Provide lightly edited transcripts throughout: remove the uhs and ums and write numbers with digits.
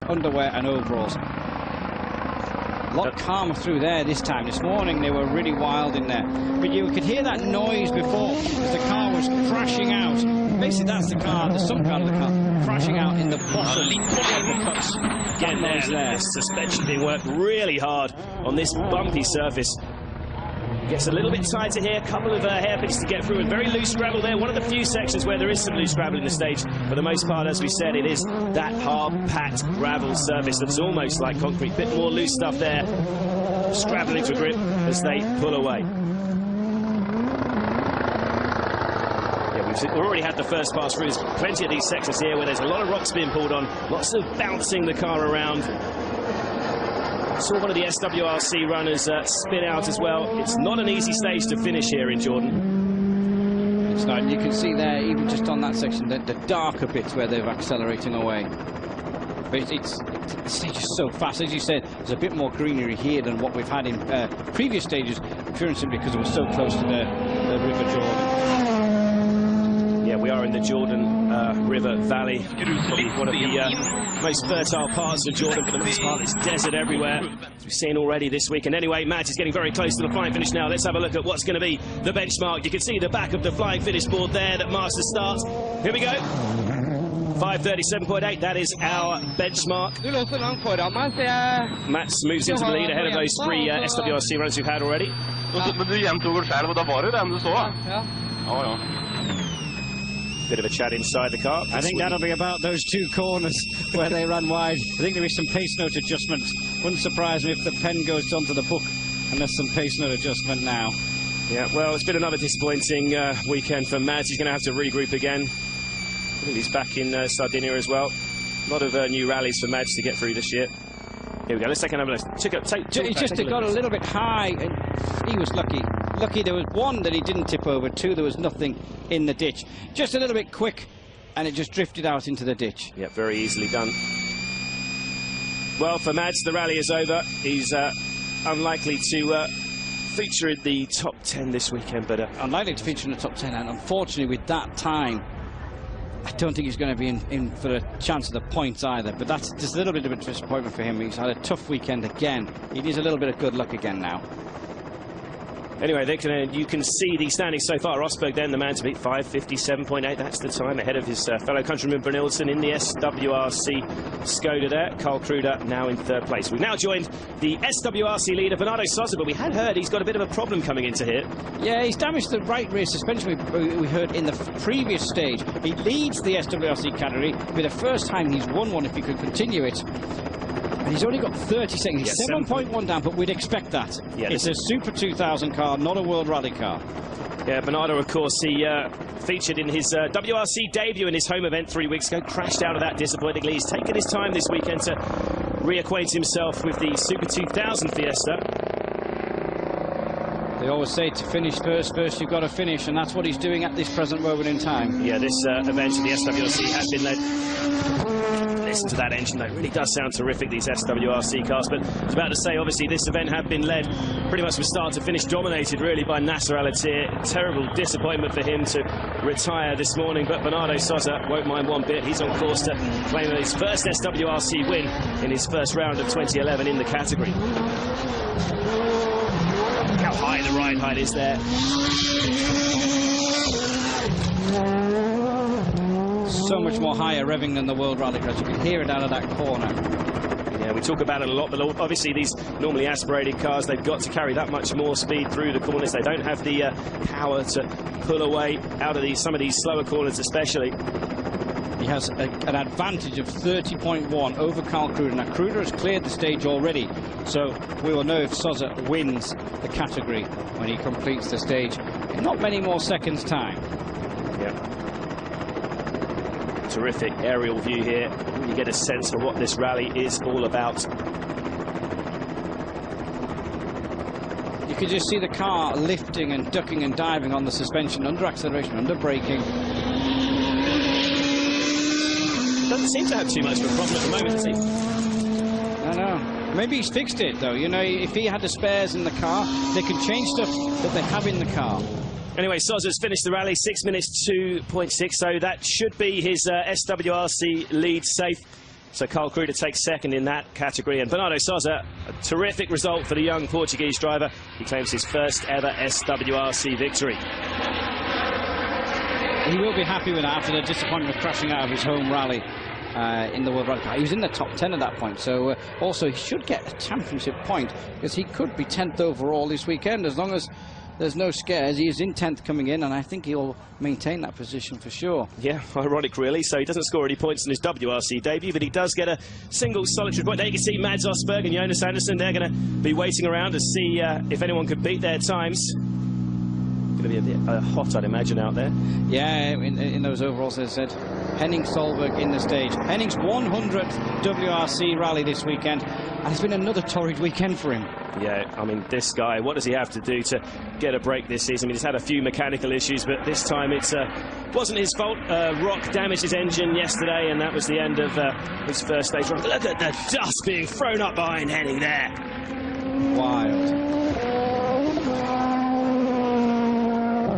underwear and overalls. A lot calmer through there this time. This morning they were really wild in there. But you could hear that noise before as the car was crashing out. Basically that's the car, there's some part of the car crashing out in the bottom. Again there, the suspension being worked really hard on this bumpy surface. Gets a little bit tighter here, a couple of hairpins to get through, and very loose gravel there. One of the few sections where there is some loose gravel in the stage. For the most part, as we said, it is that hard, packed gravel surface that's almost like concrete. Bit more loose stuff there, scrabbling to grip as they pull away. Yeah, we've already had the first pass through. There's plenty of these sections here where there's a lot of rocks being pulled on, lots of bouncing the car around. Saw one of the SWRC runners spin out as well. It's not an easy stage to finish here in Jordan. It's not. You can see there, even just on that section, the darker bits where they're accelerating away. But the stage is so fast. As you said, there's a bit more greenery here than what we've had in previous stages, purely simply because it was so close to the River Jordan. Yeah, we are in the Jordan River Valley, one of the most fertile parts of Jordan. For the most part, it's desert everywhere, as we've seen already this week. And anyway, Mads is getting very close to the flying finish now. Let's have a look at what's going to be the benchmark. You can see the back of the flying finish board there that marks the start. Here we go. 5:37.8, that is our benchmark. Mats moves into the lead ahead of those three SWRC runners we've had already. Bit of a chat inside the car. I think that'll be about those two corners where they ran wide. I think there'll be some pace note adjustments. Wouldn't surprise me if the pen goes onto the book and there's some pace note adjustment now. Yeah, well, it's been another disappointing weekend for Mads. He's going to have to regroup again. I think he's back in Sardinia as well. A lot of new rallies for Mads to get through this year. Here we go. Let's take another look. He just got a little bit high, and he was lucky. Lucky there was one that he didn't tip over, two there was nothing in the ditch. Just a little bit quick, and it just drifted out into the ditch. Yeah, very easily done. Well, for Mads, the rally is over. He's unlikely to feature in the top 10 this weekend, but unlikely to feature in the top 10, and unfortunately with that time, I don't think he's going to be in for a chance of the points either. But that's just a little bit of a disappointment for him. He's had a tough weekend again. He needs a little bit of good luck again now. Anyway, you can see the standings so far. Rosberg then the man to beat, 5:57.8. That's the time ahead of his fellow countryman Brynildsen in the SWRC Skoda there. Carl Kruder now in third place. We've now joined the SWRC leader, Bernardo Sosa, but we had heard he's got a bit of a problem coming into here. Yeah, he's damaged the right rear suspension we heard in the previous stage. He leads the SWRC category. It'll be the first time he's won one if he could continue it. And he's only got 30 seconds. He's 7.1 down, but we'd expect that. Yeah, it's a Super 2000 car, not a World Rally car. Yeah, Bernardo, of course, he featured in his WRC debut in his home event 3 weeks ago, crashed out of that disappointingly. He's taken his time this weekend to reacquaint himself with the Super 2000 Fiesta. They always say to finish first you've got to finish, and that's what he's doing at this present moment in time. Yeah, this event in the SWRC has been led. Listen to that engine, though. It really does sound terrific, these SWRC cars. But I was about to say, obviously, this event had been led pretty much from start to finish, dominated really by Nasser Al-Attiyah. Terrible disappointment for him to retire this morning. But Bernardo Sosa won't mind one bit. He's on course to claim his first SWRC win in his first round of 2011 in the category. Look how high the ride height is there. So much more higher revving than the World Rally cars. You can hear it out of that corner. Yeah, we talk about it a lot, but obviously these normally aspirated cars, they've got to carry that much more speed through the corners. They don't have the power to pull away out of some of these slower corners especially. He has an advantage of 30.1 over Carl Kruder. Now, Kruder has cleared the stage already, so we will know if Sosa wins the category when he completes the stage in not many more seconds' time. Yeah. Terrific aerial view here. You get a sense for what this rally is all about. You can just see the car lifting and ducking and diving on the suspension, under acceleration, under braking. Doesn't seem to have too much of a problem at the moment, does he? I know. Maybe he's fixed it, though. You know, if he had the spares in the car, they can change stuff that they have in the car. Anyway, Sosa's finished the rally, 6 minutes 2.6, so that should be his SWRC lead safe. So Carl Kruder takes second in that category, and Bernardo Sousa, a terrific result for the young Portuguese driver. He claims his first ever SWRC victory. He will be happy with that after the disappointment of crashing out of his home rally in the World Rally Car. He was in the top 10 at that point, so also he should get a championship point, because he could be 10th overall this weekend as long as there's no scares. He is in 10th coming in, and I think he'll maintain that position for sure. Yeah, ironic really. So he doesn't score any points in his WRC debut, but he does get a single solitary point. There you can see Mads Osberg and Jonas Andersen. They're going to be waiting around to see if anyone could beat their times. Going to be a bit hot, I'd imagine, out there. Yeah, in those overalls, as I said. Henning Solberg in the stage. Henning's 100th WRC rally this weekend, and it's been another torrid weekend for him. Yeah, I mean, this guy, what does he have to do to get a break this season? I mean, he's had a few mechanical issues, but this time it wasn't his fault. Rock damaged his engine yesterday, and that was the end of his first stage run. Look at the dust being thrown up behind Henning there. Wild.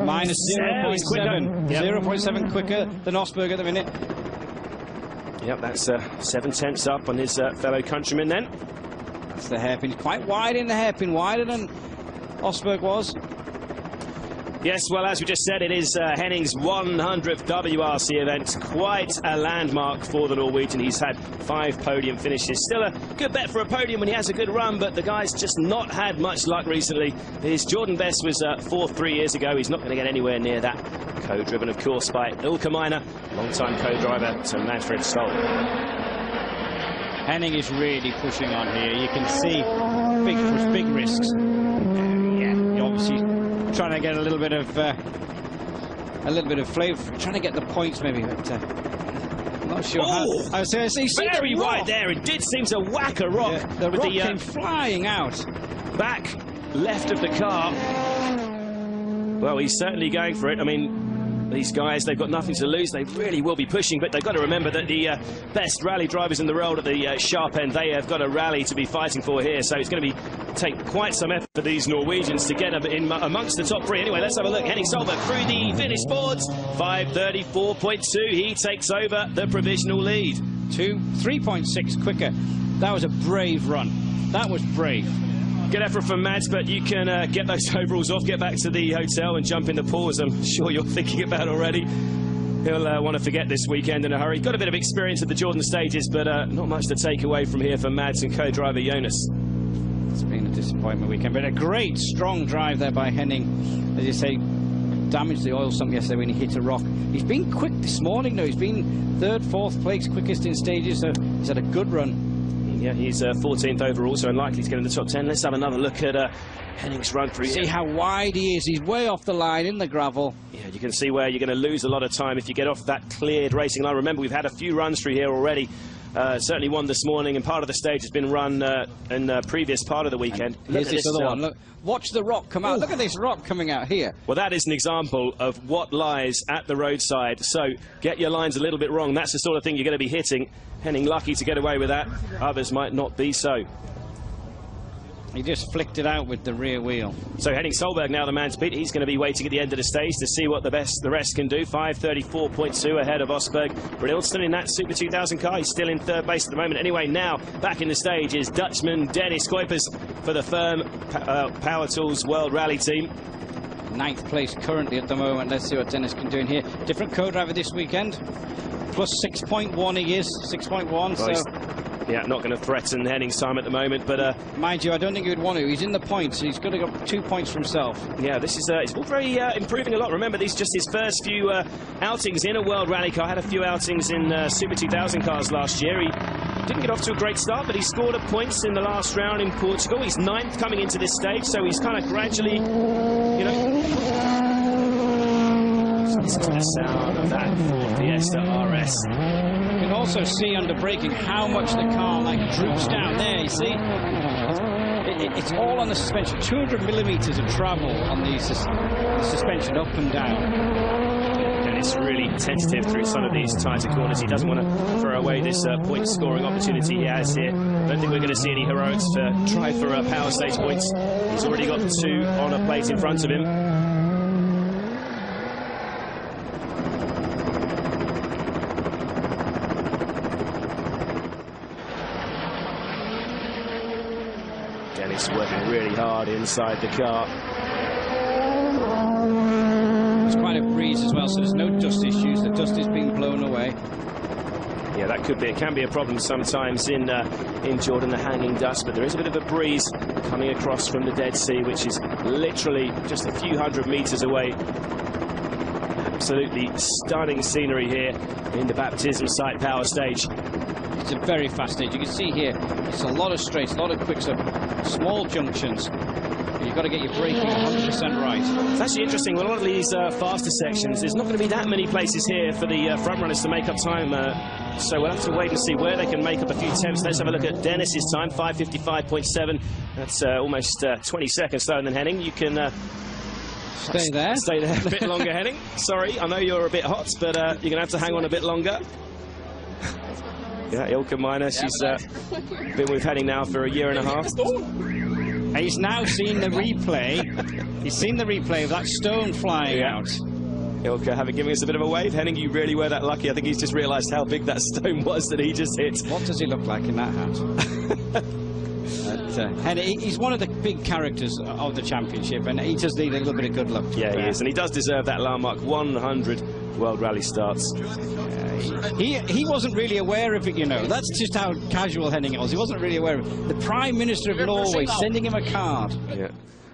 Minus 0.7. Yep. 0.7 quicker than Osberg at the minute. Yep, that's 7 tenths up on his fellow countryman then. That's the hairpin. Quite wide in the hairpin, wider than Osberg was. Yes, well, as we just said, it is Henning's 100th WRC event. Quite a landmark for the Norwegian. He's had 5 podium finishes. Still a good bet for a podium when he has a good run, but the guy's just not had much luck recently. His Jordan best was 4th 3 years ago. He's not going to get anywhere near that. Co-driven, of course, by Ilka Minor, long-time co-driver to Manfred Stoll. Henning is really pushing on here. You can see big push, big risks. Yeah, obviously trying to get a little bit of flavour, trying to get the points maybe, but I'm not sure how. I was saying, very wide there. It did seem to whack a rock. Yeah, the rock came flying out. Back left of the car. Well, he's certainly going for it. I mean, these guys, they've got nothing to lose. They really will be pushing, but they've got to remember that the best rally drivers in the world at the sharp end, they have got a rally to be fighting for here. So it's going to take quite some effort for these Norwegians to get in amongst the top 3. Anyway, let's have a look. Henning Solberg through the finish boards. 5:34.2. He takes over the provisional lead. 3.6 quicker. That was a brave run. That was brave. Good effort from Mads, but you can get those overalls off, get back to the hotel and jump in the pool, as I'm sure you're thinking about already. He'll want to forget this weekend in a hurry. Got a bit of experience at the Jordan stages, but not much to take away from here for Mads and co-driver Jonas. It's been a disappointment weekend, but a great, strong drive there by Henning. As you say, damaged the oil sump yesterday when he hit a rock. He's been quick this morning, though. He's been 3rd, 4th place, quickest in stages, so he's had a good run. Yeah, he's 14th overall, so unlikely to get in the top 10. Let's have another look at Henning's run through. See how wide he is. He's way off the line in the gravel. Yeah, you can see where you're going to lose a lot of time if you get off that cleared racing line. Remember, we've had a few runs through here already. Certainly one this morning, and part of the stage has been run in the previous part of the weekend. Here's this other one. Look, watch the rock come out. Look at this rock coming out here. Well, that is an example of what lies at the roadside. So get your lines a little bit wrong. That's the sort of thing you're going to be hitting. Henning lucky to get away with that. Others might not be so. He just flicked it out with the rear wheel. So Henning Solberg now the man to beat. He's going to be waiting at the end of the stage to see what the rest can do. 5:34.2 ahead of Osberg. Brynildsen in that Super 2000 car. He's still in 3rd base at the moment. Anyway, now back in the stage is Dutchman Dennis Kuipers for the firm Power Tools World Rally team. 9th place currently at the moment. Let's see what Dennis can do in here. Different co-driver this weekend. Plus 6.1 he is. 6.1, so... Yeah, not going to threaten Henning's time at the moment, but... mind you, I don't think he would want to. He's in the points. He's got to get 2 points for himself. Yeah, this is... it's all very improving a lot. Remember, these just his first few outings in a World Rally car. Had a few outings in Super 2000 cars last year. He didn't get off to a great start, but he scored points in the last round in Portugal. He's 9th coming into this stage, so he's kind of gradually, you know... Listen to the sound of that Ford Fiesta RS. You can also see under braking how much the car droops down there, you see. It's all on the suspension. 200 millimeters of travel on the suspension up and down. And it's really tentative through some of these tighter corners. He doesn't want to throw away this point scoring opportunity he has here. I don't think we're going to see any heroics to try for power stage points. He's already got 2 on a plate in front of him. Dennis working really hard inside the car. There's quite a breeze as well, so there's no dust issues. The dust is being blown away. Yeah, that could be. It can be a problem sometimes in Jordan, the hanging dust. But there is a bit of a breeze coming across from the Dead Sea, which is literally just a few hundred meters away. Absolutely stunning scenery here in the baptism site power stage. It's a very fast stage. You can see here, it's a lot of straights, a lot of quicks up, small junctions. You've got to get your braking 100% right. It's actually interesting. With a lot of these faster sections, there's not going to be that many places here for the front runners to make up time. So we'll have to wait and see where they can make up a few temps. Let's have a look at Dennis's time, 5:55.7. That's almost 20 seconds slower than Henning. You can stay there. Stay there a bit longer, Henning. Sorry, I know you're a bit hot, but you're going to have to hang on a bit longer. Yeah, Ilka Minor, she's been with Henning now for a year and a half. He's now seen the replay. He's seen the replay of that stone flying out. Ilka giving us a bit of a wave. Henning, you really were that lucky. I think he's just realised how big that stone was that he just hit. What does he look like in that hat? Henning, he's one of the big characters of the championship, and he just needs a little bit of good luck. Yeah, he is, and he does deserve that landmark. 100 World Rally starts. He wasn't really aware of it, you know. That's just how casual Henning was. He wasn't really aware of it. The Prime Minister of Norway sending him a card. Yeah.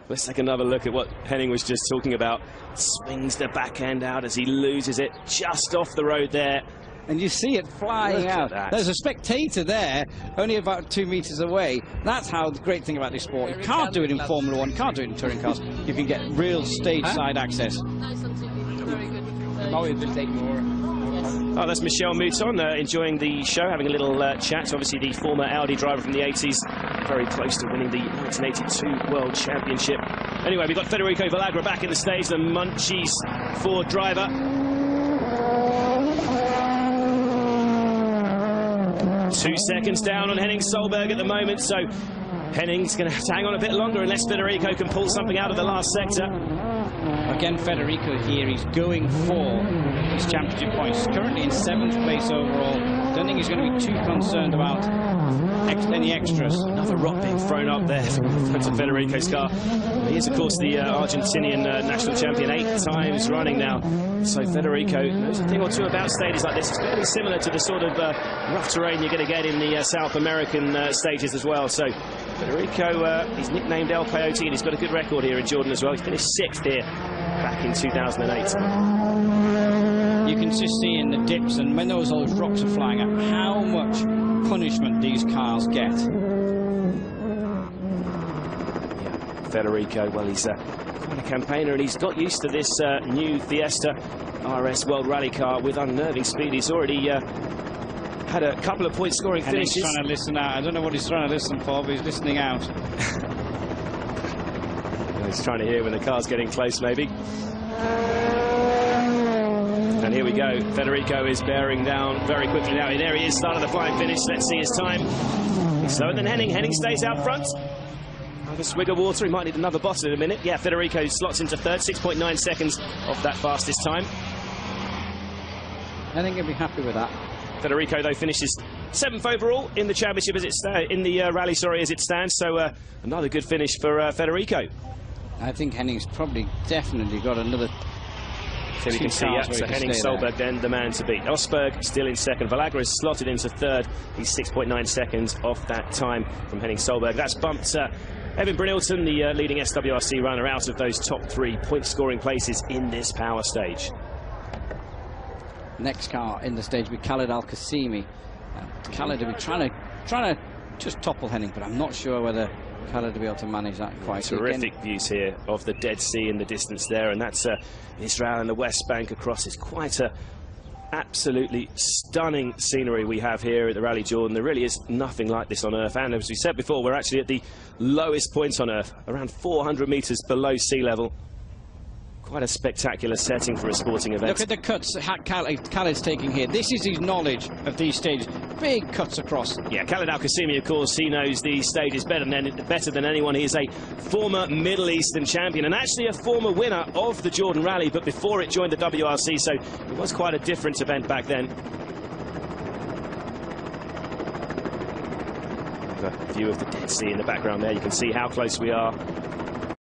Let's take another look at what Henning was just talking about. Swings the back end out as he loses it just off the road there. And you see it flying out. There's a spectator there, only about 2 meters away. That's how the great thing about this sport. You can't do it in Formula 1, you can't do it in touring cars. You can get real stage-side access. Now it will take more. Oh, that's Michel Mouton enjoying the show, having a little chat. Obviously, the former Audi driver from the 80s, very close to winning the 1982 World Championship. Anyway, we've got Federico Villagra back in the stage, the Munchies Ford driver. Two seconds down on Henning Solberg at the moment, so Henning's going to have to hang on a bit longer unless Federico can pull something out of the last sector. Again, Federico here, he's going for his championship points. He's currently in 7th place overall. Don't think he's going to be too concerned about any extras. Another rock being thrown up there from Federico's car. He is, of course, the Argentinian national champion 8 times running now. So Federico knows a thing or two about stages like this. It's going to be similar to the sort of rough terrain you're going to get in the South American stages as well. So Federico, he's nicknamed El Coyote, and he's got a good record here in Jordan as well. He finished 6th here back in 2008. You can just see in the dips and when those rocks are flying up how much punishment these cars get. Yeah, Federico, well, he's quite a campaigner, and he's got used to this new Fiesta RS World Rally car with unnerving speed. He's already had a couple of point scoring finishes. He's trying to listen out. I don't know what he's trying to listen for, but he's listening out. He's trying to hear when the car's getting close, maybe. And here we go. Federico is bearing down very quickly now. There he is, start of the flying finish. Let's see his time. He's slower than Henning. Henning stays out front. Another swig of water. He might need another bottle in a minute. Yeah, Federico slots into 3rd, 6.9 seconds off that fastest time. I think he'll be happy with that. Federico, though, finishes 7th overall in the championship as it rally, as it stands. So another good finish for Federico. I think Henning's probably definitely got another. So we can see, yeah, so Henning Solberg then the man to beat. Osberg still in 2nd. Villagra is slotted into 3rd. He's 6.9 seconds off that time from Henning Solberg. That's bumped Evan Brynilton, the leading SWRC runner, out of those top 3 point-scoring places in this power stage. Next car in the stage will be Khaled Al Qasimi. Khaled will be trying to just topple Henning, but I'm not sure whether Khaled will be able to manage that quite. Terrific views here of the Dead Sea in the distance there, and that's Israel and the West Bank across. It's quite a absolutely stunning scenery we have here at the Rally Jordan. There really is nothing like this on Earth, and as we said before, we're actually at the lowest point on Earth, around 400 meters below sea level. Quite a spectacular setting for a sporting event. Look at the cuts Khaled's taking here. This is his knowledge of these stages. Big cuts across. Yeah, Khaled Al Qasimi, of course, he knows these stages better than anyone. He is a former Middle Eastern champion and actually a former winner of the Jordan Rally, but before it joined the WRC, so it was quite a different event back then. have a view of the Dead Sea in the background there. You can see how close we are